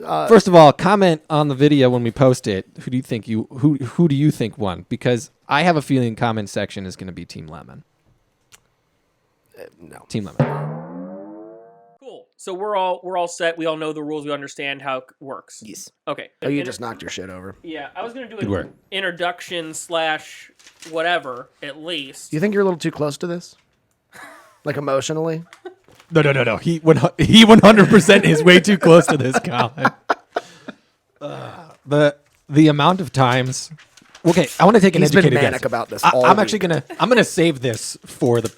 First of all, comment on the video when we post it. Who do you think won? Because I have a feeling comment section is going to be Team Lemon. No. Team Lemon. Cool. So we're all set. We all know the rules. We understand how it works. Yes. Okay. Oh, you just knocked your shit over. Yeah, I was going to do Good work. an introduction / whatever, at least. You think you're a little too close to this? Like emotionally? No. He 100% is way too close to this, Colin. The amount of times. Okay, I want to take an He's been educated manic guess. about this I'm all actually week. I'm gonna save this for the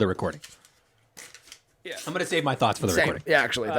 recording. Yeah. I'm gonna save my thoughts for the Same. recording. Yeah, actually.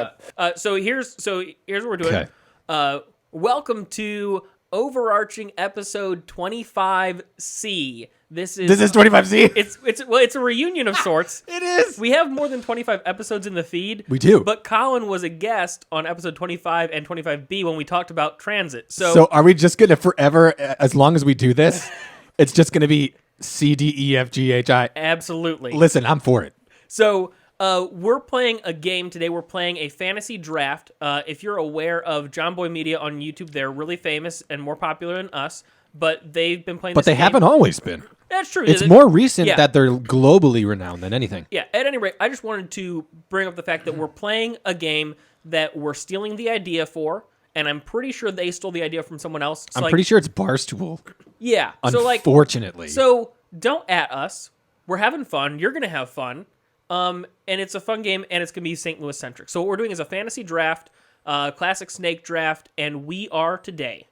So here's what we're doing. Okay. Welcome to OverArching episode 25C. This is 25C. It's a reunion of sorts. It is. We have more than 25 episodes in the feed. We do. But Colin was a guest on episode 25 and 25B when we talked about transit. So are we just gonna forever, as long as we do this, it's just gonna be C, D, E, F, G, H, I? Absolutely. Listen, I'm for it. So we're playing a game today. We're playing a fantasy draft. If you're aware of John Boy Media on YouTube, they're really famous and more popular than us. But they've been playing. But they haven't always been. That's true. It's more recent that they're globally renowned than anything. Yeah. At any rate, I just wanted to bring up the fact that we're playing a game that we're stealing the idea for, and I'm pretty sure they stole the idea from someone else. So I'm pretty sure it's Barstool. Yeah. Unfortunately. So don't at us. We're having fun. You're gonna have fun. And it's a fun game, and it's gonna be St. Louis centric. So what we're doing is a fantasy draft, classic snake draft, and we are today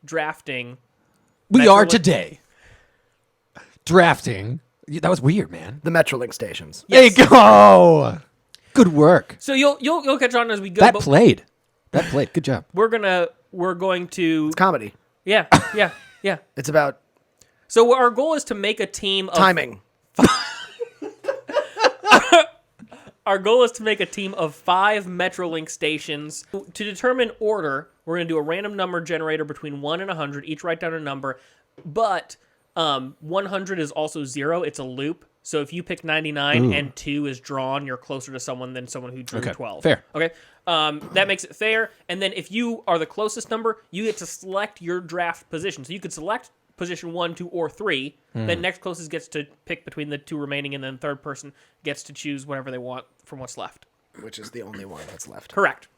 drafting. We are Metrolink. today drafting. That was weird, man. the Metrolink stations. Yes. There you go. Good work. So you'll catch on as we go. That but played. Good job. We're going to. It's comedy. Yeah. It's about So our goal is to make a team of timing. Our goal is to make a team of 5 Metrolink stations. To determine order, we're going to do a random number generator between 1 and 100. Each write down a number. But 100 is also 0. It's a loop. So if you pick 99 and 2 is drawn, you're closer to someone than someone who drew 12. Fair. Okay. That makes it fair. And then if you are the closest number, you get to select your draft position. So you could select position 1, 2, or 3. Then next closest gets to pick between the 2 remaining, and then third person gets to choose whatever they want from what's left. Which is the only one that's left. Correct.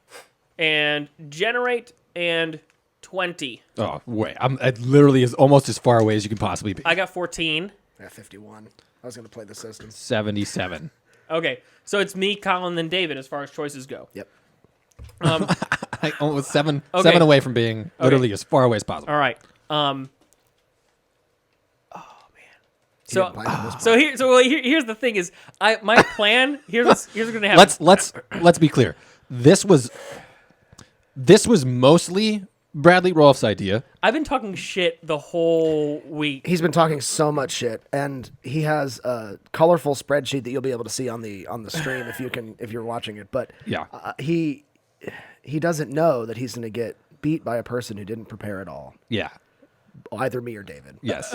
And generate and 20. Oh, wait. It literally is almost as far away as you can possibly be. I got 14. Yeah, 51. I was going to play the system. 77. Okay, so it's me, Colin, then David as far as choices go. Yep. I was seven Okay. away from being literally as far away as possible. All right. didn't So here's the thing is my plan here's what's gonna happen. Let's be clear. This was mostly Bradley Rolf's idea. I've been talking shit the whole week. He's been talking so much shit, and he has a colorful spreadsheet that you'll be able to see on the stream if you're watching it. But Yeah. he doesn't know that he's going to get beat by a person who didn't prepare at all. Yeah. Either me or David. Yes.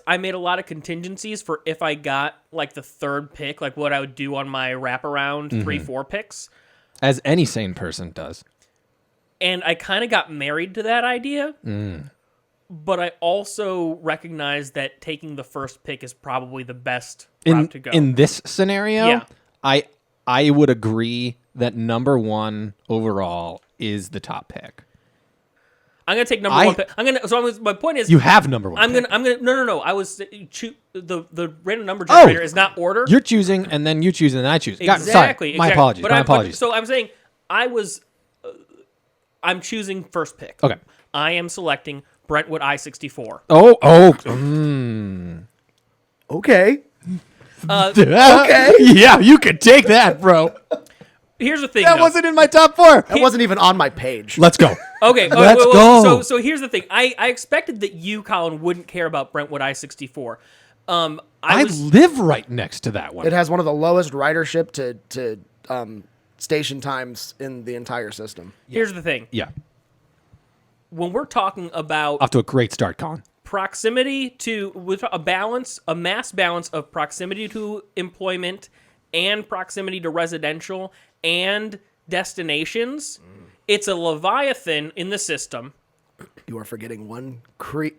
I made a lot of contingencies for if I got like the third pick, like what I would do on my wraparound 3-4 picks. As any sane person does. And I kind of got married to that idea. But I also recognize that taking the first pick is probably the best route to go. In this scenario, Yeah. I would agree that number 1 overall is the top pick. I'm gonna take number 1 pick. My point is You have number 1. No. I was the random number generator is not order. You're choosing, and then you choose, and then I choose. Exactly. Sorry. My apologies. But My apologies. So I'm saying I'm choosing first pick. Okay. I am selecting Brentwood I-64. Okay. Okay. Yeah, you could take that, bro. Here's the thing. That wasn't in my top 4. That wasn't even on my page. Let's go. Okay, Let's go. So here's the thing. I expected that you, Colin, wouldn't care about Brentwood I-64. I live right next to that one. It has one of the lowest ridership to station times in the entire system. Here's the thing. Yeah. When we're talking about Off to a great start, Colin. proximity to with a mass balance of proximity to employment and proximity to residential and destinations, It's a Leviathan in the system. You are forgetting one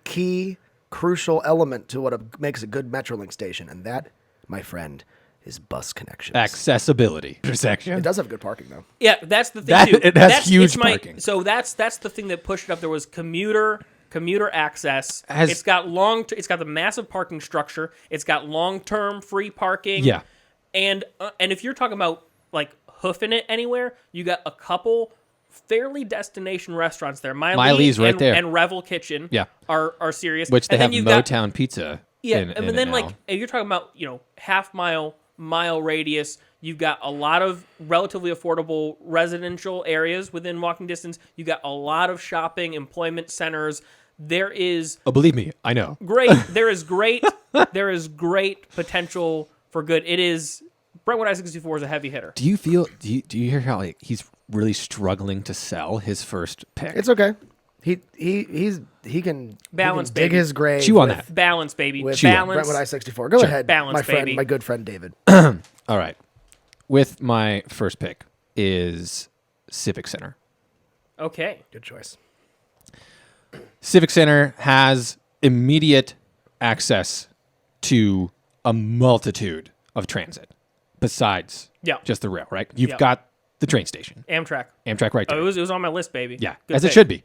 key, crucial element to what makes a good Metrolink station, and that, my friend, is bus connections. Accessibility. Intersection. It does have good parking, though. Yeah, that's the thing, too. It has huge parking. So that's the thing that pushed it up. There was commuter access. Has- It's got the massive parking structure. It's got long-term free parking. Yeah. And if you're talking about, like, hoofing it anywhere, you got a couple fairly destination restaurants there. Miley's right there. And Revel Kitchen are serious. Which they and have then you've got- Motown Pizza. Yeah, in and it then, now. like, if you're talking about, mile radius, you've got a lot of relatively affordable residential areas within walking distance. You got a lot of shopping, employment centers. There is Oh, believe me, I know. there is great potential for good. It is Brentwood I-64 is a heavy hitter. Do you hear how like he's really struggling to sell his first pick? It's okay. He can Balance, dig baby. his grave. Chew on with- that. Balance, baby. With Balance. Brentwood I-64. Go ahead, Balance, my friend, baby. my good friend David. All right. With my first pick is Civic Center. Okay. Good choice. Civic Center has immediate access to a multitude of transit besides just the rail, right? You've got the train station. Amtrak Right there. Oh, it was on my list, baby. Yeah, Good as pick. it should be.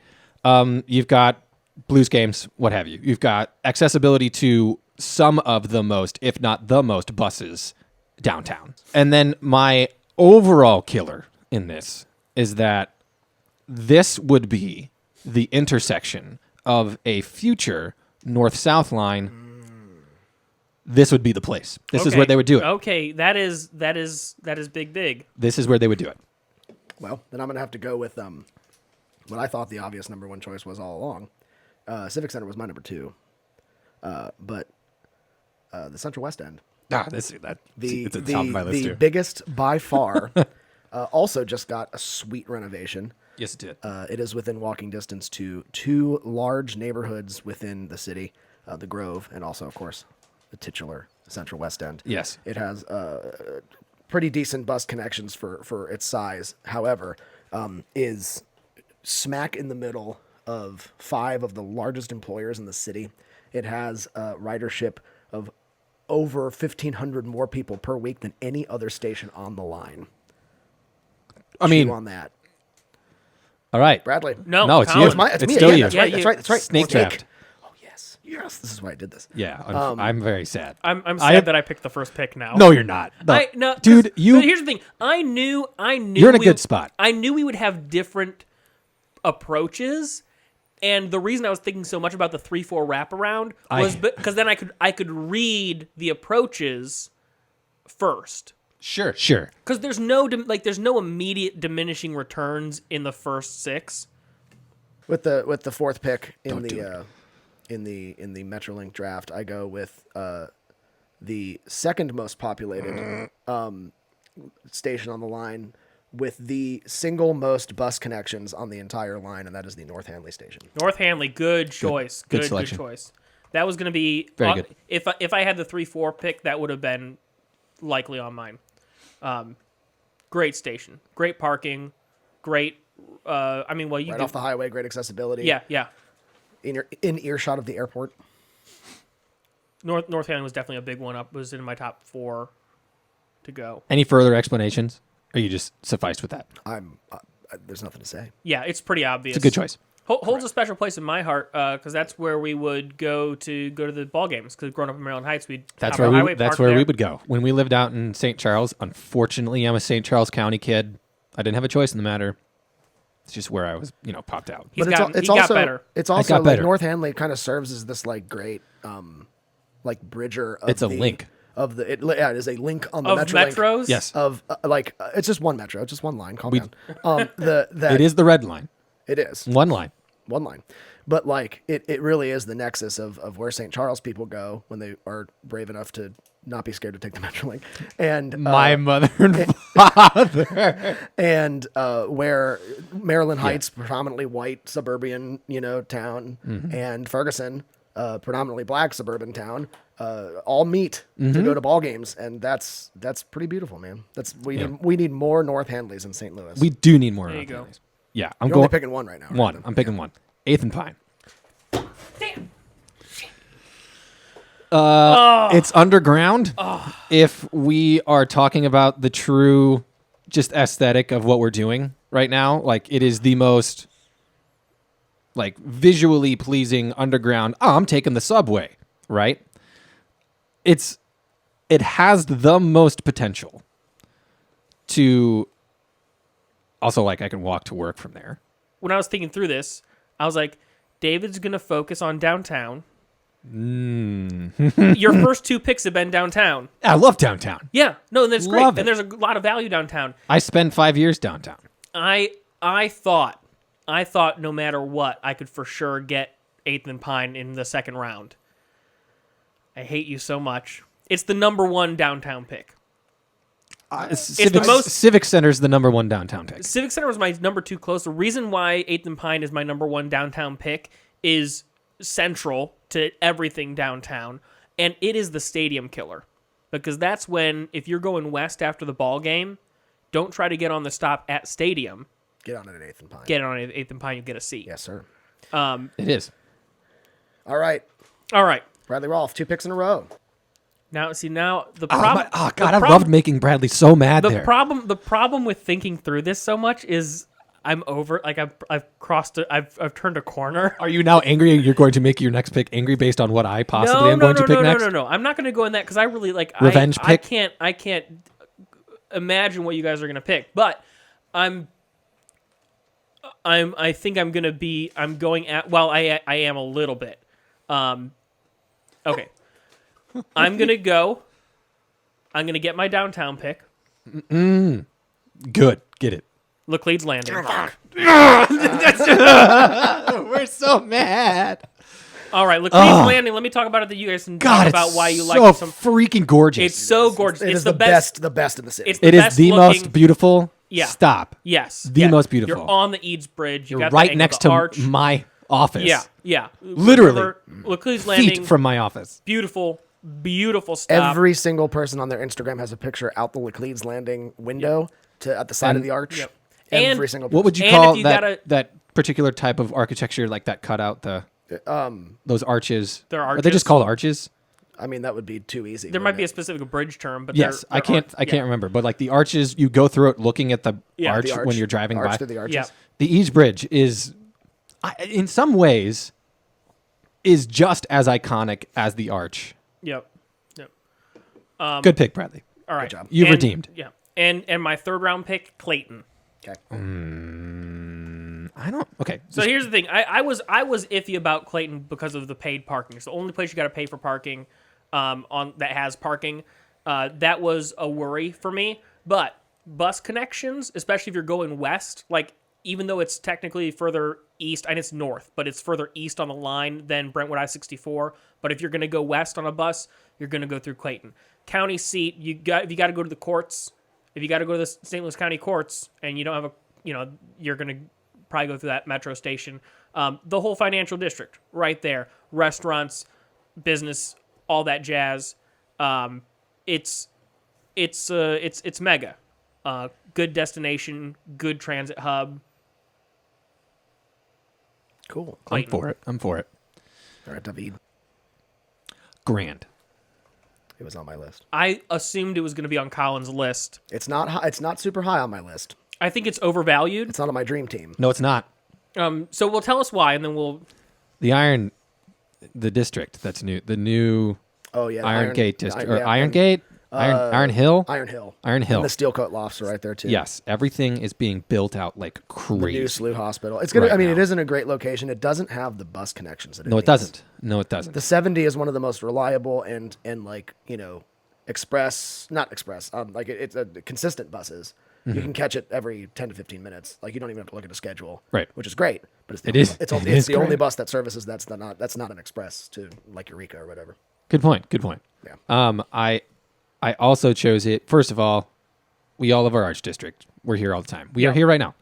You've got Blues games, what have you. You've got accessibility to some of the most, if not the most, buses downtown. And then my overall killer in this is that this would be the intersection of a future north-south line. This would be the place. This is where they would do it. Okay, that is big. This is where they would do it. Well, then I'm going to have to go with what I thought the obvious number one choice was all along. Civic Center was my number two. But the Central West End. It's at the top of my list the too. biggest by far, also just got a sweet renovation. Yes, it did. It is within walking distance to two large neighborhoods within the city, the Grove, and also, of course, the titular Central West End. Yes. It has pretty decent bus connections for its size. However, is smack in the middle of 5 of the largest employers in the city. It has a ridership of over 1,500 more people per week than any other station on the line. I mean, Chew on that. all right. Bradley. No, it's Colin. you. It's my, it's me still again. you. That's right. Yeah, That's right. Snake draft. Oh yes. This is why I did this. Yeah, I'm very sad. I'm sad that I picked the first pick now. No, you're not. No. Dude, but here's the thing. I knew. You're in a good spot. I knew we would have different approaches, and the reason I was thinking so much about the 3-4 wraparound was because then I could read the approaches first. Sure. Because there's no immediate diminishing returns in the first 6. With the fourth pick in Don't do the Metrolink draft, I go with the second most populated station on the line with the single most bus connections on the entire line, and that is the North Hanley station. North Hanley, good choice. Good Good selection. choice. That was going to be Very good. If I had the 3-4 pick, that would have been likely on mine. Great station, great parking, great. You Right could, off the highway, great accessibility. yeah. In earshot of the airport. North Hanley was definitely a big one. Was in my top 4 to go. Any further explanations? Or you just sufficed with that? There's nothing to say. Yeah, it's pretty obvious. It's a good choice. Holds a special place in my heart because that's where we would go to the ball games. Because growing up in Maryland Heights, That's have a where highway that's park where there. we would go when we lived out in St. Charles. Unfortunately, I'm a St. Charles County kid. I didn't have a choice in the matter. It's just where I was, popped out. He But got also better. It's also got like better. North Hanley kind of serves as this like great bridger. Of It's a link. Of the it is a link on the Of Metrolink. metros. Yes, Of it's just one metro, it's just one line. Calm down. it is the red line. It is One line. one line, but like it really is the nexus of where St. Charles people go when they are brave enough to not be scared to take the Metrolink, and My mother and father. and where Maryland Heights, predominantly white suburban, town, and Ferguson, predominantly black suburban town, all meet to go to ball games, and that's pretty beautiful, man. We need more North Hanleys in St. Louis. We do need more. There you North go. Hanleys. Yeah, I'm You're going only picking one right now. Right? one. I'm picking one. 8th and Pine. Damn. It's underground. If we are talking about the true just aesthetic of what we're doing right now, like it is the most like visually pleasing underground. Oh, I'm taking the subway, right? It has the most potential to also like I can walk to work from there. When I was thinking through this, I was like, David's going to focus on downtown. Your first 2 picks have been downtown. I love downtown. Yeah. No, and that's great. Love it. And there's a lot of value downtown. I spent 5 years downtown. I thought no matter what, I could for sure get 8th and Pine in the second round. I hate you so much. It's the number 1 downtown pick. Civic Center's the number 1 downtown pick. Civic Center was my number 2 close. The reason why 8th and Pine is my number 1 downtown pick is central to everything downtown, and it is the stadium killer. Because that's when, if you're going west after the ball game, don't try to get on the stop at Stadium. Get on it at 8th and Pine. Get on at 8th and Pine, you get a seat. Yes, sir. It is. All right. Bradley Rolfe, 2 picks in a row. Now the problem. Oh God, I loved making Bradley so mad the there. The problem with thinking through this so much is I'm over. Like I've crossed. I've turned a corner. Are you now angry? You're going to make your next pick angry based on what I possibly am going to pick next? No. I'm not going to go in that because I really like Revenge pick? I can't imagine what you guys are going to pick, but I think I'm going to be. I'm going at. Well, I am a little bit. Okay. I'm going to get my downtown pick. Good. Get it. Laclede's Landing. We're so mad. All right, Laclede's Landing. Let me talk about it that you guys can talk about why you like it. So freaking gorgeous. It's so gorgeous. It's the best in the city. It's It the is best the looking, most beautiful. Yeah. Stop. Yes. The most beautiful. You're on the Eads Bridge. You You're got right the angle, next the to arch. my office. Yeah. Literally. Laclede's Landing. Feet from my office. Beautiful stop. Every single person on their Instagram has a picture out the Laclede's Landing window at the side of the arch. Yep. Every single person. What would you And call if you that particular type of architecture, like that cutout, those arches? They're Are they just arches. called arches? I mean, that would be too easy. There might be a specific bridge term, but Yes, I can't remember. But like the arches, you go through it looking at the arch The arch, when you're driving arch by. through the arches. Yeah. The Eads Bridge is, in some ways, is just as iconic as the arch. Yep. Good pick, Bradley. All right. job. You've redeemed. Yeah. And my third round pick, Clayton. Okay. I don't. Okay. So here's the thing. I was iffy about Clayton because of the paid parking. It's the only place you got to pay for parking on that has parking. That was a worry for me. But bus connections, especially if you're going west, like even though it's technically further east, and it's north, but it's further east on the line than Brentwood I-64. But if you're going to go west on a bus, you're going to go through Clayton. County seat, if you got to go to the courts, if you got to go to the St. Louis County courts and you don't have you're going to probably go through that metro station. The whole financial district right there, restaurants, business, all that jazz. It's mega. Good destination, good transit hub. Cool. I'm for it. All right, David. Grand. It was on my list. I assumed it was going to be on Colin's list. It's not high, it's not super high on my list. I think it's overvalued. It's not on my dream team. No, it's not. So we'll tell us why, and then we'll. The district that's new. The new Oh yeah, Iron Gate district or yeah, Iron Gate, Iron Hill. Iron Hill. Iron Hill. And the steel coat lofts are right there too. Yes, everything is being built out like The crazy. new SLU hospital. It's gonna. Right I mean, now. it is in a great location. It doesn't have the bus connections that it No, it needs. doesn't. No, it doesn't. The 70 is one of the most reliable and like like it's a consistent buses. You can catch it every 10 to 15 minutes. Like you don't even have to look at a schedule, Right. Which is great. But It is. It's It is the only great. bus that services that's not an express to like Eureka or whatever. Good point. Yeah. I also chose it. First of all, we all love our arch district. We're here all the time. We are here right now.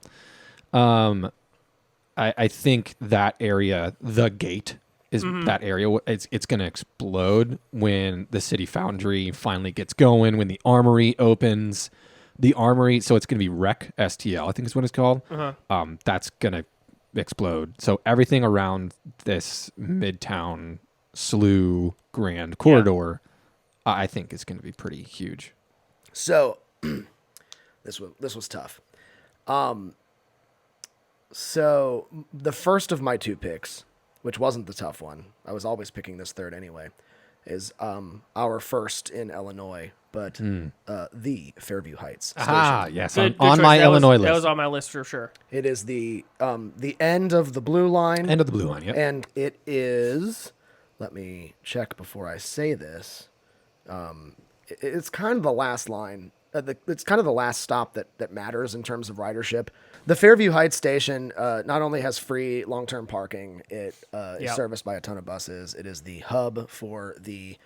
I think that area, the gate, is that area. It's going to explode when the City Foundry finally gets going, when the Armory opens. The Armory, so it's going to be Rec STL, I think is what it's called. That's going to explode. So everything around this Midtown Slough Grand corridor, I think is going to be pretty huge. So this was tough. So the first of my 2 picks, which wasn't the tough one, I was always picking this third anyway, is our first in Illinois, but the Fairview Heights station. Ah, yes, Good on choice. my That Illinois was, list. That was on my list for sure. It is the end of the blue line. End of the blue line, yep. And it is, let me check before I say this. It's kind of the last line. It's kind of the last stop that matters in terms of ridership. The Fairview Heights station not only has free long-term parking, it is serviced by a ton of buses. It is the hub for the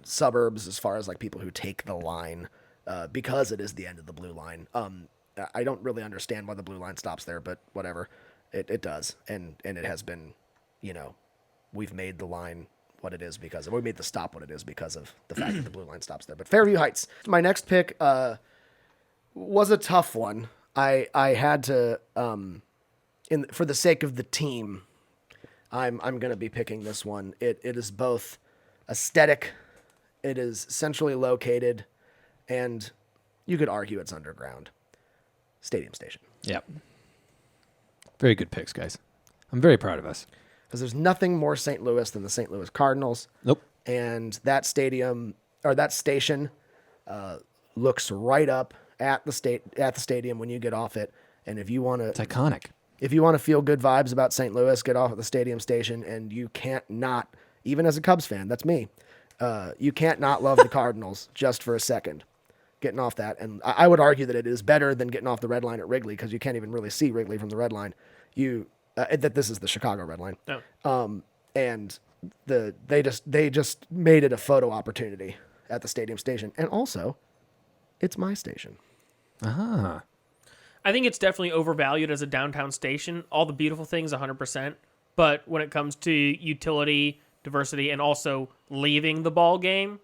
suburbs as far as like people who take the line because it is the end of the blue line. I don't really understand why the blue line stops there, but whatever. It does. And it has been, we've made the line what it is because we made the stop what it is because of the fact that the blue line stops there. But Fairview Heights, my next pick was a tough one. I had to for the sake of the team, I'm going to be picking this one. It is both aesthetic, it is centrally located, and you could argue it's underground. Stadium Station. Yep. Very good picks, guys. I'm very proud of us. Because there's nothing more St. Louis than the St. Louis Cardinals. Nope. And that stadium or that station looks right up at the stadium when you get off it. And if you want It's to, iconic. if you want to feel good vibes about St. Louis, get off at the stadium station, and you can't not, even as a Cubs fan, that's me. You can't not love the Cardinals just for a second. Getting off that, and I would argue that it is better than getting off the red line at Wrigley because you can't even really see Wrigley from the red line. That this is the Chicago red line. No. And they just made it a photo opportunity at the stadium station, and also, it's my station. Ah. I think it's definitely overvalued as a downtown station. All the beautiful things, 100%. But when it comes to utility, diversity, and also leaving the ball game,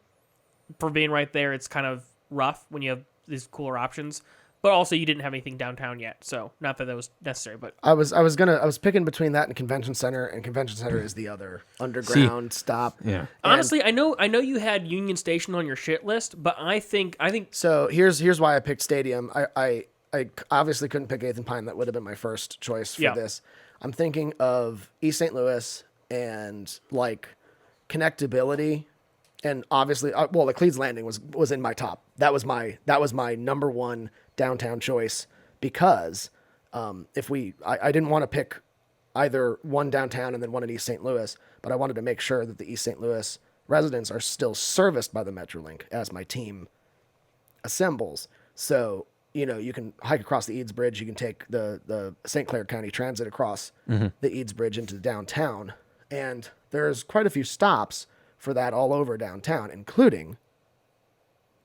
for being right there, it's kind of rough when you have these cooler options. But also, you didn't have anything downtown yet, so not that was necessary. But I was picking between that and Convention Center, and Convention Center is the other underground stop. Yeah. honestly, I know you had Union Station on your shit list, but I think So here's why I picked Stadium. I obviously couldn't pick Eighth and Pine. That would have been my first choice for this. I'm thinking of East St. Louis and like connectability, and obviously, the Cleves Landing was in my top. That was my number one downtown choice because I didn't want to pick either one downtown and then one in East St. Louis, but I wanted to make sure that the East St. Louis residents are still serviced by the Metrolink as my team assembles. So, you can hike across the Eads Bridge. You can take the St. Clair County Transit across the Eads Bridge into downtown. And there's quite a few stops for that all over downtown, including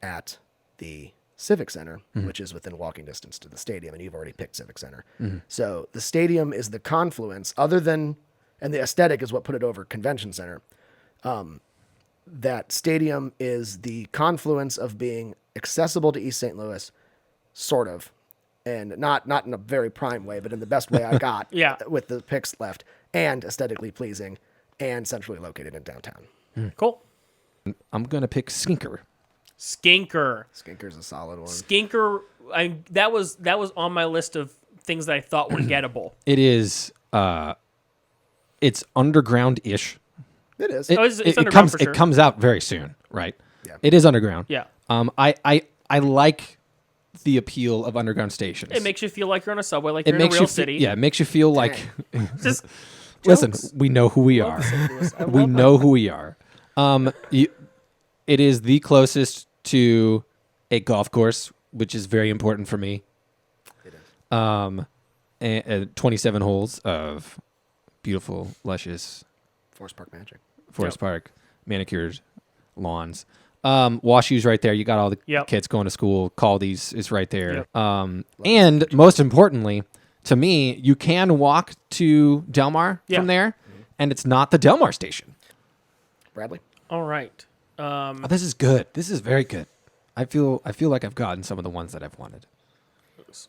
at the Civic Center, which is within walking distance to the stadium. And you've already picked Civic Center. So the stadium is the confluence and the aesthetic is what put it over Convention Center. That stadium is the confluence of being accessible to East St. Louis, sort of, and not in a very prime way, but in the best way I got with the picks left, and aesthetically pleasing, and centrally located in downtown. cool. I'm going to pick Skinker. Skinker's a solid one. Skinker, that was on my list of things that I thought were gettable. It is, it's underground-ish. It is. It's underground for sure. It comes out very soon, right? Yeah. It is underground. Yeah. I like the appeal of underground stations. It makes you feel like you're on a subway, like you're in a real city. Yeah, it makes you feel like. Just Listen, jokes. we know who we are. I We love know who we are. It is the closest to a golf course, which is very important for me. It is. And 27 holes of beautiful, luscious Forest Park magic. Forest Park, manicured lawns. WashU's right there. You got all the Yep. kids going to school. Caldi's is right there. Yep. And most importantly, to me, you can walk to Del Mar Yeah. from there, and it's not the Del Mar station. Bradley? All right. Oh, this is good. This is very good. I feel like I've gotten some of the ones that I've wanted.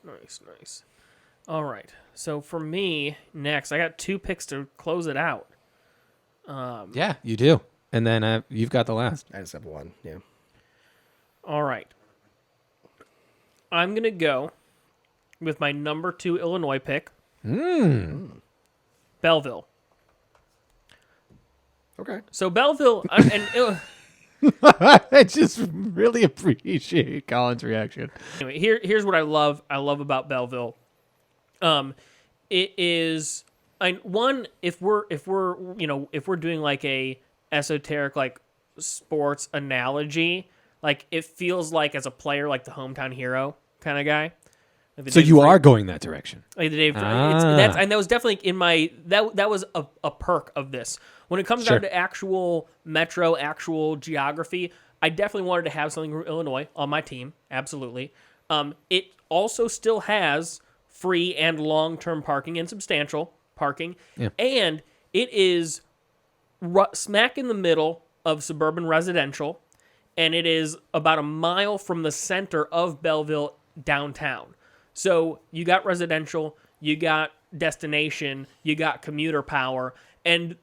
Nice. All right. So for me, next, I got 2 picks to close it out. Yeah, you do. And then you've got the last. I just have one. Yeah. All right. I'm going to go with my number 2 Illinois pick. Belleville. Okay. So Belleville, and I just really appreciate Colin's reaction. anyway, here's what I love. I love about Belleville. It is if we're doing like a esoteric like sports analogy, like it feels like as a player like the hometown hero kind of guy. Like So you are going that direction. Like the Dave, Ah. that was definitely in my that was a perk of this. When it comes Sure. down to actual metro, actual geography, I definitely wanted to have something from Illinois on my team. Absolutely. It also still has free and long-term parking and substantial parking, and it is smack in the middle of suburban residential, and it is about a mile from the center of Belleville downtown. So you got residential, you got destination, you got commuter power, and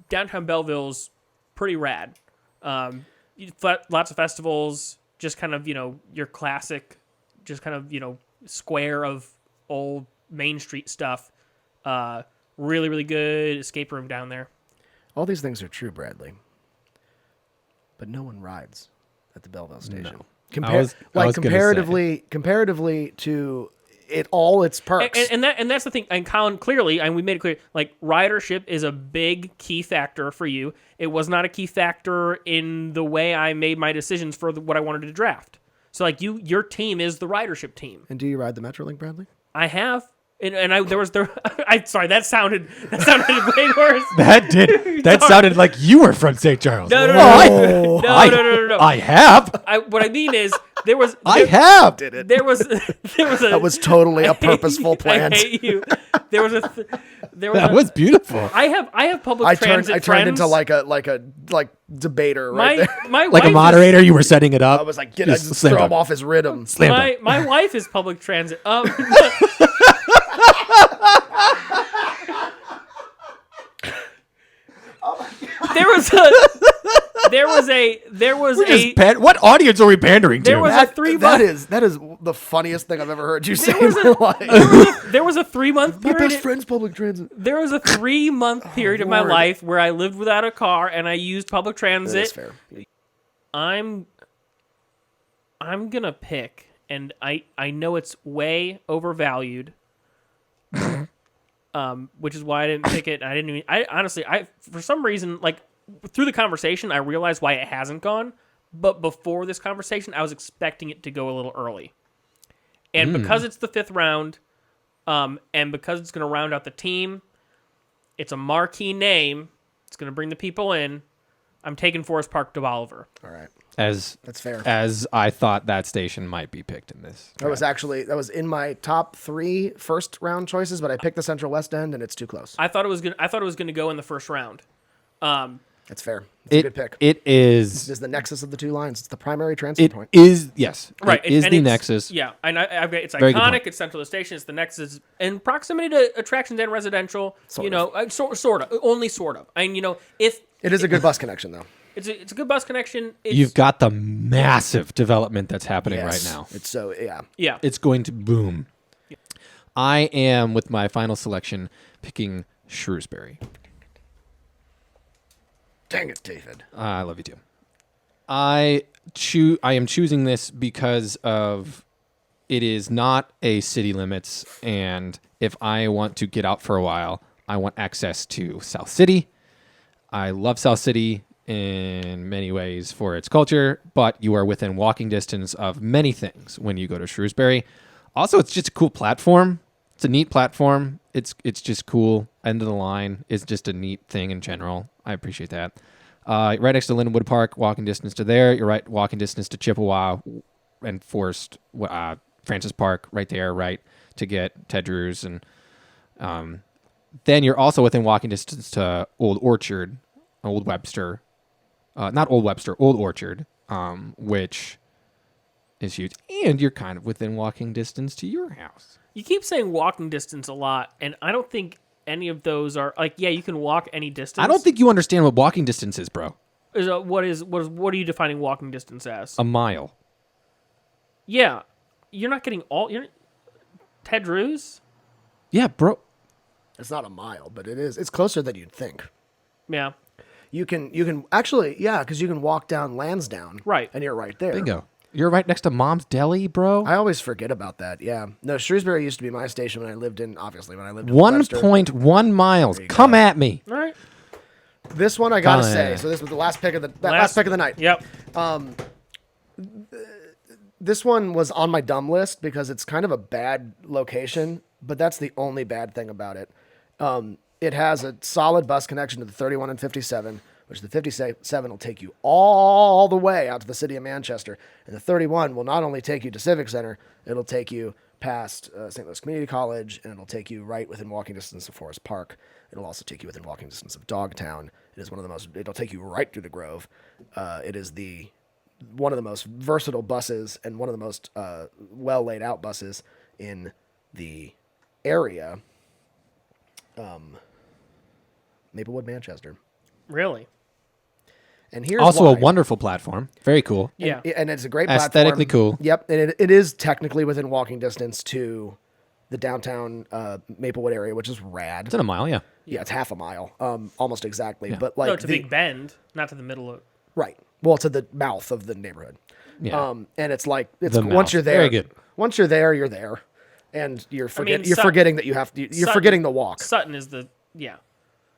downtown Belleville's pretty rad. Lots of festivals, just kind of, your classic, just kind of, square of old Main Street stuff. Really, really good escape room down there. All these things are true, Bradley. But no one rides at the Belleville station. No. I was gonna Comparatively to its perks. And that's the thing. And Colin, clearly, and we made it clear, like ridership is a big key factor for you. It was not a key factor in the way I made my decisions for what I wanted to draft. So like your team is the ridership team. And do you ride the Metrolink, Bradley? I have. Sorry, that sounded way worse. That sounded like you were from St. Charles. No. No. I have. What I mean is there was. I have. Did it? There was a. That was totally a purposeful plan. I hate you. There was That was beautiful. I have public transit I turned friends. into like a debater right there. My Like a wife moderator, you were setting it up. I was like, I Just just slammed throw him. him off his rhythm. Slammed him. My wife is public transit. There was a What audience are we pandering to? There was a 3 month. That is the funniest thing I've ever heard you say in my life. There was a 3 month My period. best friend's public transit. There was a 3 month period of my Lord. life where I lived without a car and I used public transit. That's fair. I'm gonna pick, and I know it's way overvalued, which is why I didn't pick it. I honestly, for some reason, like through the conversation, I realized why it hasn't gone. But before this conversation, I was expecting it to go a little early, and because it's the 5th round, and because it's gonna round out the team, it's a marquee name. It's gonna bring the people in. I'm taking Forest Park to Bolivar. All right. That's fair. As I thought that station might be picked in this. That was in my top 3 first round choices, but I picked the Central West End, and it's too close. I thought it was gonna go in the first round. That's fair. It's a good pick. It is. It is the nexus of the 2 lines. It's the primary transfer It point. is. Yes. Right. It is and the it's- nexus. Yeah. And it's Very good iconic. point. It's central to the station. It's the nexus. And proximity to attractions and residential. Sort of. Sort of. Only sort of. And if It is a good bus connection, though. it's a good bus connection. You've got the massive development that's happening Yes. right now. It's so, yeah. Yeah. It's going to boom. I am, with my final selection, picking Shrewsbury. Dang it, David. I love you too. I am choosing this because of it is not a city limits, and if I want to get out for a while, I want access to South City. I love South City in many ways for its culture, but you are within walking distance of many things when you go to Shrewsbury. Also, it's just a cool platform. It's a neat platform. It's just cool. End of the line is just a neat thing in general. I appreciate that. Right next to Lindenwood Park, walking distance to there. You're right, walking distance to Chippewa and Francis Park, right there, right to get Ted Drew's, and then you're also within walking distance to Old Orchard, Old Webster, not Old Webster, Old Orchard, which is huge, and you're kind of within walking distance to your house. You keep saying walking distance a lot, and I don't think any of those are like. Yeah, you can walk any distance. I don't think you understand what walking distance is, bro. What are you defining walking distance as? A mile. Yeah, you're not getting all. Ted Drews. Yeah, bro. It's not a mile, but it is. It's closer than you'd think. Yeah. You can actually, yeah, because you can walk down Lansdowne. Right. And you're right there. Bingo. You're right next to Mom's Deli, bro. I always forget about that. Yeah. No, Shrewsbury used to be my station when I lived in, obviously, when I lived in Webster. 1.1 miles. Come at me. All right. This one I gotta Fine. say. So this was the last pick of the last pick of the night. Yep. This one was on my dumb list because it's kind of a bad location, but that's the only bad thing about it. It has a solid bus connection to the 31 and 57, which the 57 will take you all the way out to the city of Manchester. And the 31 will not only take you to Civic Center, it'll take you past St. Louis Community College, and it'll take you right within walking distance of Forest Park. It'll also take you within walking distance of Dogtown. It'll take you right through the Grove. It is one of the most versatile buses and one of the most well laid out buses in the area. Maplewood, Manchester. Really? And here's Also why. a wonderful platform. Very cool. Yeah. And it's a great Aesthetically platform. cool. Yep, and it is technically within walking distance to the downtown Maplewood area, which is rad. It's in a mile, yeah. Yeah, it's half a mile, almost exactly. Yeah. But like No, to Big Bend, not to the middle of. right, well, to the mouth of the neighborhood. Yeah. And it's like The once mouth. you're there, Very good. Once you're there, you're there, and you're Sutton- forgetting that you have to. You're Sutton- forgetting the walk. Sutton is the. Yeah.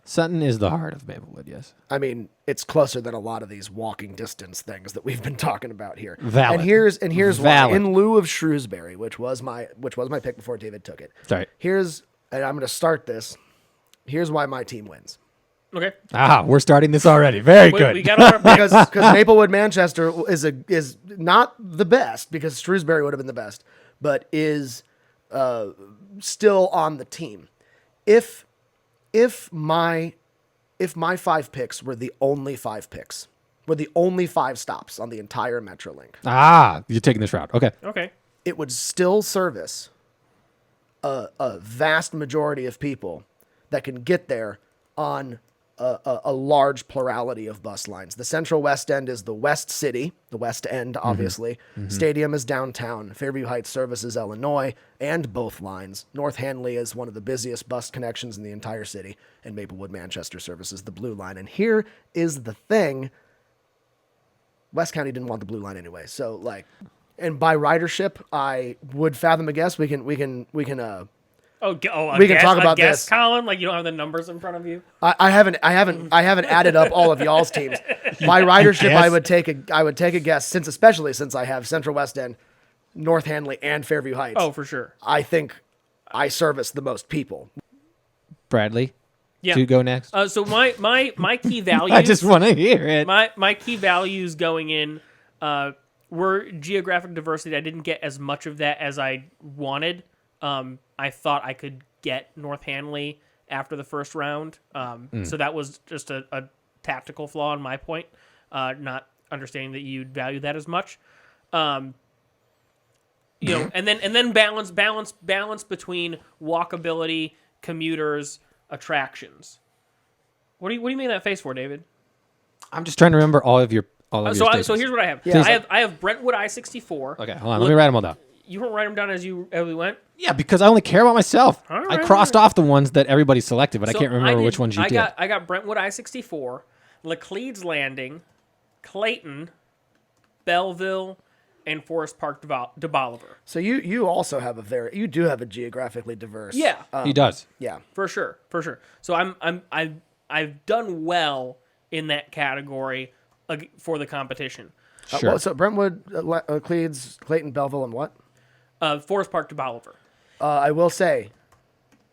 Sutton is the heart of Maplewood, yes. I mean, it's closer than a lot of these walking distance things that we've been talking about here. Valid. And here's why. Valid. In lieu of Shrewsbury, which was my pick before David took it. Sorry. And I'm going to start this. Here's why my team wins. Okay. We're starting this already. Very good. We got our picks. Because Maplewood Manchester is not the best, because Shrewsbury would have been the best, but is still on the team. If my 5 picks were the only 5 picks, were the only 5 stops on the entire Metrolink, You're taking this route. Okay. Okay. it would still service a vast majority of people that can get there on a large plurality of bus lines. The Central West End is the West City, the West End, obviously. Stadium is downtown. Fairview Heights services Illinois and both lines. North Hanley is one of the busiest bus connections in the entire city, and Maplewood Manchester services the Blue Line. And here is the thing. West County didn't want the Blue Line anyway. So and by ridership, I would fathom a guess. We can We can talk about this. Colin, like you don't have the numbers in front of you. I haven't added up all of y'all's teams. By ridership, Guess. I would take a guess, especially since I have Central West End, North Hanley, and Fairview Heights. Oh, for sure. I think I service the most people. Bradley, Yeah. to go next. So my key values. I just want to hear it. My key values going in were geographic diversity. I didn't get as much of that as I wanted. I thought I could get North Hanley after the first round. So that was just a tactical flaw on my point, not understanding that you'd value that as much. And then balance between walkability, commuters, attractions. What do you make that face for, David? I'm just trying to remember all of your So statements. here's what I have. Yeah. I have Brentwood I-64. Okay, hold on. Let me write them all down. You don't write them down as we went? Yeah, because I only care about myself. All I right, crossed off the ones that everybody selected, but I So can't remember did- which ones you did. I got Brentwood I-64, Laclede's Landing, Clayton, Belleville, and Forest Park de Bolivar. So you also have you do have a geographically diverse. Yeah, He does. Yeah. for sure. So I've done well in that category for the competition. Sure. So Brentwood, Cleves, Clayton, Belleville, and what? Forest Park de Bolivar. I will say,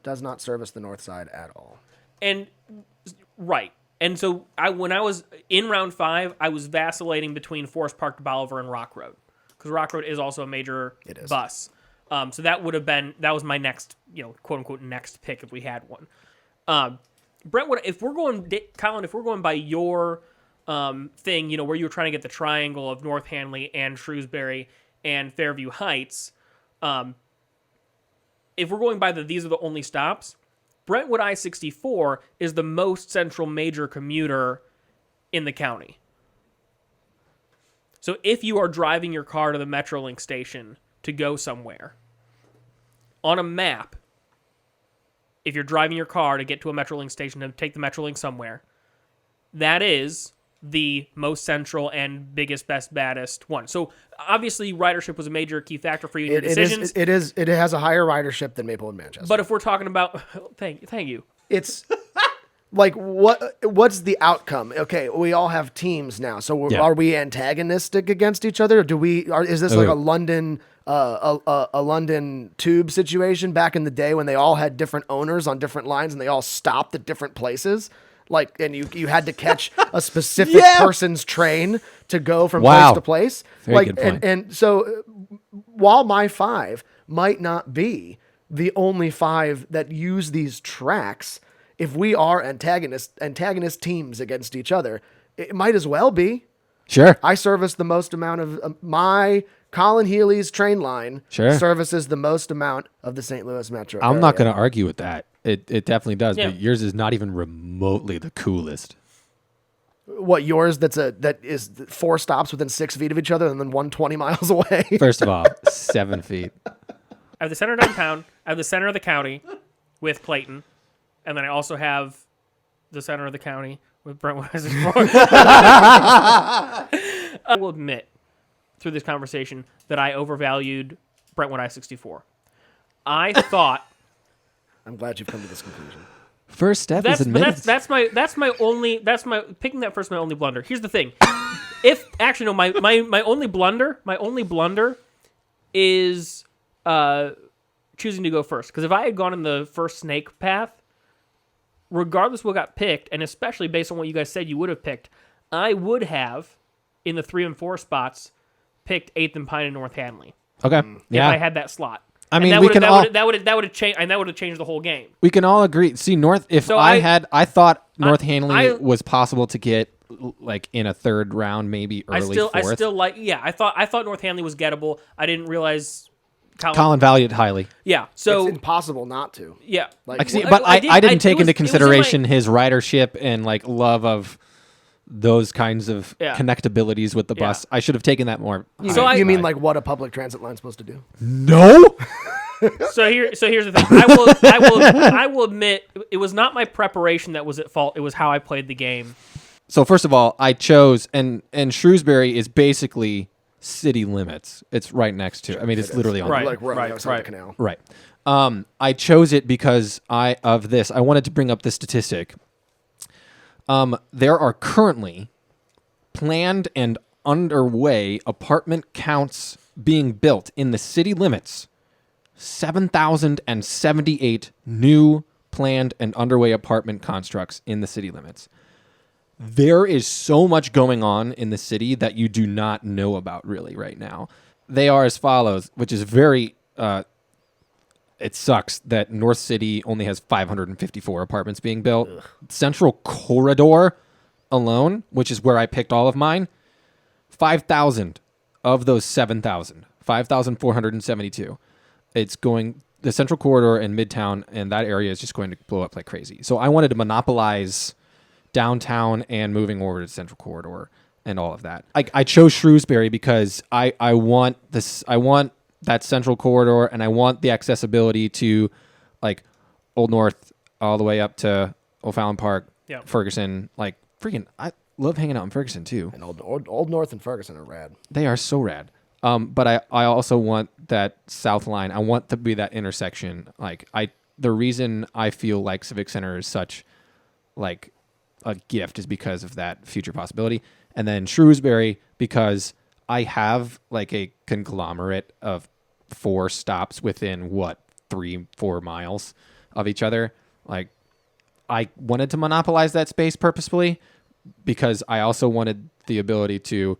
does not service the north side at all. And right. And so when I was in round 5, I was vacillating between Forest Park to Bolivar and Rock Road, because Rock Road is also a major bus. So that was my next, quote unquote next pick if we had one. Brentwood, Colin, if we're going by your thing, where you were trying to get the triangle of North Hanley and Shrewsbury and Fairview Heights. If we're going by these are the only stops, Brentwood I-64 is the most central major commuter in the county. So if you are driving your car to the Metrolink station to go somewhere, on a map, if you're driving your car to get to a Metrolink station to take the Metrolink somewhere, that is the most central and biggest, best, baddest one. So obviously ridership was a major key factor for you in your decisions. It has a higher ridership than Maplewood Manchester. But if we're talking about, thank you. It's like what's the outcome? Okay, we all have teams now. So are we antagonistic against each other? Or is this like a London a London Tube situation back in the day when they all had different owners on different lines and they all stopped at different places? Like, and you had to catch a specific person's train to go from place to place. Very good point. And so while my 5 might not be the only 5 that use these tracks, if we are antagonist teams against each other, it might as well be. Sure. I service the most amount of my Colin Healy's train line services the most amount of the St. Louis metro area. I'm not going to argue with that. It definitely does, Yeah. but yours is not even remotely the coolest. What, yours that is 4 stops within 6 feet of each other and then 120 miles away? First of all, 7 feet. I have the center of downtown, I have the center of the county with Clayton, and then I also have the center of the county with Brentwood I-64. I will admit through this conversation that I overvalued Brentwood I-64. I thought I'm glad you've come to this conclusion. First step is admitted. that's my picking that first my only blunder. Here's the thing. My only blunder is choosing to go first. Because if I had gone in the first snake path, regardless of what got picked, and especially based on what you guys said you would have picked, I would have, in the 3 and 4 spots, picked 8th and Pine and North Hanley. Okay. Yeah. If I had that slot. I mean, and we can all that would have changed, and that would have changed the whole game. we can all agree. See, North. If So I thought North Hanley I- was possible to get like in a 3rd round, maybe early 4th. I still like. Yeah, I thought North Hanley was gettable. I didn't realize Colin valued highly. Yeah. So It's impossible not to. yeah. Like, See, Well, but I didn't take it was into in my- consideration his ridership and like love of those kinds of Yeah. connectabilities with the Yeah. bus. I should have taken that more. So you mean like what a public transit line's supposed to do? No. So here's the thing. I will admit it was not my preparation that was at fault. It was how I played the game. So first of all, I chose and Shrewsbury is basically city limits. It's right next to. I mean, it's literally on Right. Like we're on right, the outside right. of the canal. Right. I chose it because I wanted to bring up this statistic. There are currently planned and underway apartment counts being built in the city limits. 7,078 new planned and underway apartment constructs in the city limits. There is so much going on in the city that you do not know about really right now. They are as follows, which is very... it sucks that North City only has 554 apartments being built. Ugh. Central Corridor alone, which is where I picked all of mine, 5,000 of those 7,000, 5,472. It's going, the Central Corridor and Midtown and that area is just going to blow up like crazy. So I wanted to monopolize downtown and moving over to Central Corridor and all of that. I chose Shrewsbury because I want that Central Corridor, and I want the accessibility to like Old North all the way up to O'Fallon Park, Ferguson. Like freaking, I love hanging out in Ferguson too. And Old North and Ferguson are rad. They are so rad. But I also want that South Line. I want to be that intersection. Like the reason I feel like Civic Center is such like a gift is because of that future possibility. And then Shrewsbury, because I have like a conglomerate of 4 stops within 3-4 miles of each other. Like I wanted to monopolize that space purposefully because I also wanted the ability to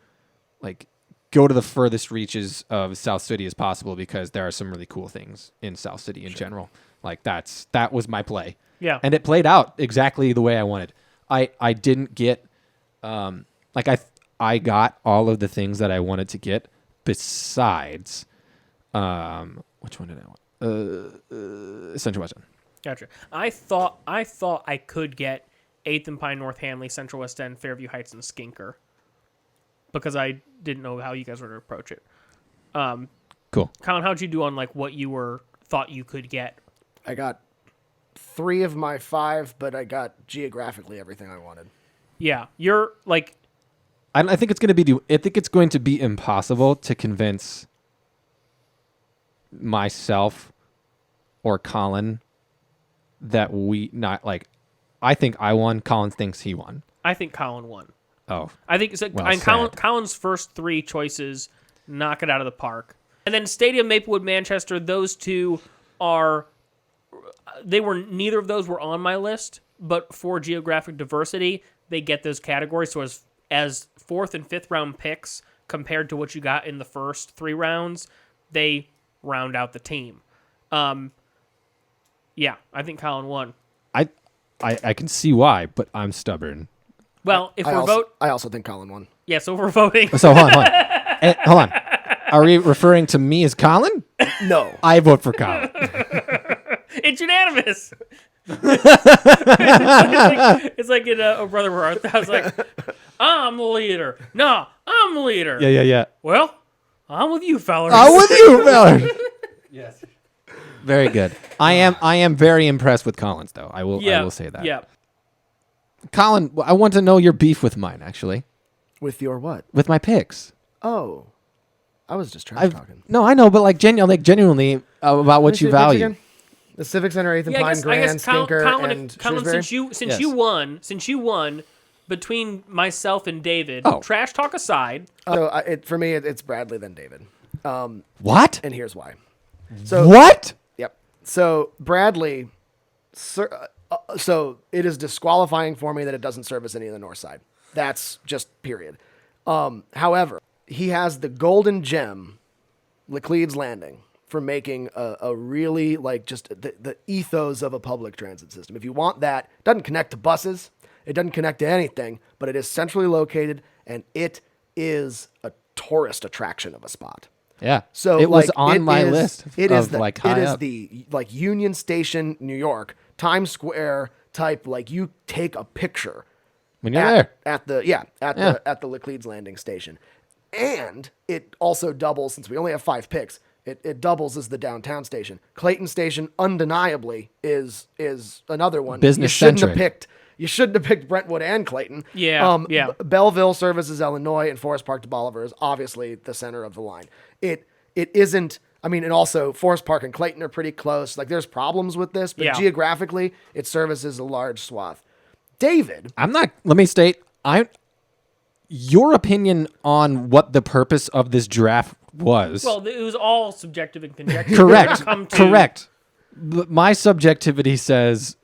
like go to the furthest reaches of South City as possible because there are some really cool things in South City in general. Like that was my play. Yeah. And it played out exactly the way I wanted. I didn't get I got all of the things that I wanted to get, besides, which one did I want? Central West End. Gotcha. I thought I could get 8th and Pine, North Hanley, Central West End, Fairview Heights, and Skinker because I didn't know how you guys were to approach it. Cool. Colin, how'd you do on like what you thought you could get? I got 3 of my 5, but I got geographically everything I wanted. Yeah, you're like I think it's going to be. I think it's going to be impossible to convince myself or Colin that we not like. I think I won. Colin thinks he won. I think Colin won. Oh, I think so. Well, And sad. Colin's first 3 choices knock it out of the park, and then Stadium, Maplewood, Manchester. Those 2 are. Neither of those were on my list, but for geographic diversity, they get those categories. So as 4th and 5th round picks compared to what you got in the first 3 rounds, they round out the team. Yeah, I think Colin won. I can see why, but I'm stubborn. Well, if I we're also, I also think Colin won. yeah, so we're voting. So hold on. Hold on. Are we referring to me as Colin? No. I vote for Colin. It's unanimous. It's like in Oh Brother Where Art Thou? I was like, I'm the leader. No, I'm the leader. Yeah. Well, I'm with you, fellas. I'm with you, fella. Yes. Very good. I am very impressed with Colin's though. I will say that. Yeah. Colin, I want to know your beef with mine actually. With your what? With my picks. Oh. I was just trash talking. No, I know, but like genuinely about what you value. The Civic Center, 8th and Yeah, Pine, Grand, Skinker, and Colin, Shrewsbury? since you won between myself and David, trash talk aside. So for me, it's Bradley then David. What? And here's why. So What? Yep. So Bradley, so it is disqualifying for me that it doesn't service any of the north side. That's just period. However, he has the golden gem, Laclede's Landing, for making a really like just the ethos of a public transit system. If you want that, it doesn't connect to buses, it doesn't connect to anything, but it is centrally located and it is a tourist attraction of a spot. Yeah. So it was on it my is- list. It is the like high it is up. the like Union Station, New York, Times Square type. Like you take a picture when you're there. at the Laclede's Landing station, and it also doubles since we only have 5 picks. It doubles as the downtown station. Clayton Station undeniably is another one. Business centric. You shouldn't have picked Brentwood and Clayton. Yeah, yeah. Belleville services Illinois, and Forest Park to Bolivar is obviously the center of the line. It isn't. I mean, and also Forest Park and Clayton are pretty close. Like there's problems with this, but geographically, it services a large swath. David, Let me state. Your opinion on what the purpose of this draft was. Well, it was all subjective and conjecture. Correct. Come to- Correct. But my subjectivity says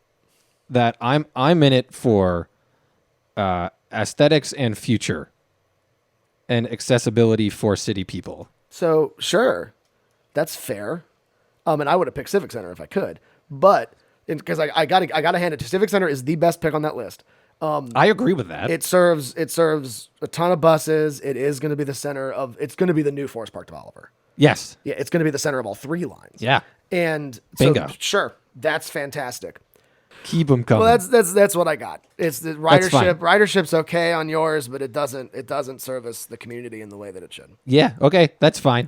that I'm in it for aesthetics and future and accessibility for city people. so sure, that's fair. And I would have picked Civic Center if I could, but because I gotta hand it to Civic Center is the best pick on that list. I agree with that. It serves a ton of buses. It is going to be the center of. It's going to be the new Forest Park to Bolivar. Yes. Yeah, it's going to be the center of all 3 lines. Yeah. And Bingo. so sure, that's fantastic. Keep them coming. Well, that's what I got. It's the That's fine. ridership. Ridership's okay on yours, but it doesn't service the community in the way that it should. Yeah. Okay. That's fine.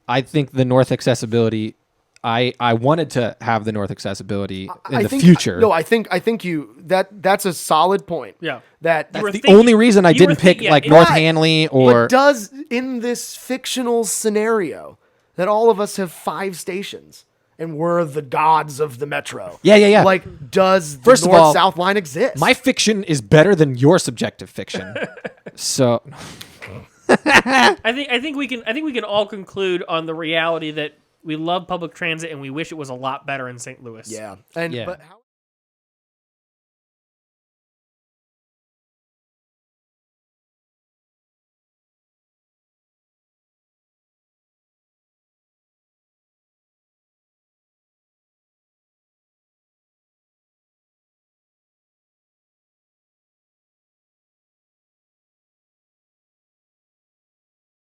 I think the north accessibility. I wanted to have the north accessibility in the future. No, I think that's a solid point. Yeah. That's That's the only reason I didn't pick like North Hanley or. But does in this fictional scenario that all of us have 5 stations and we're the gods of the metro? Yeah. Like, does the First of all, North-South line exist? My fiction is better than your subjective fiction. So I think we can all conclude on the reality that we love public transit and we wish it was a lot better in St. Louis. yeah. Yeah. But how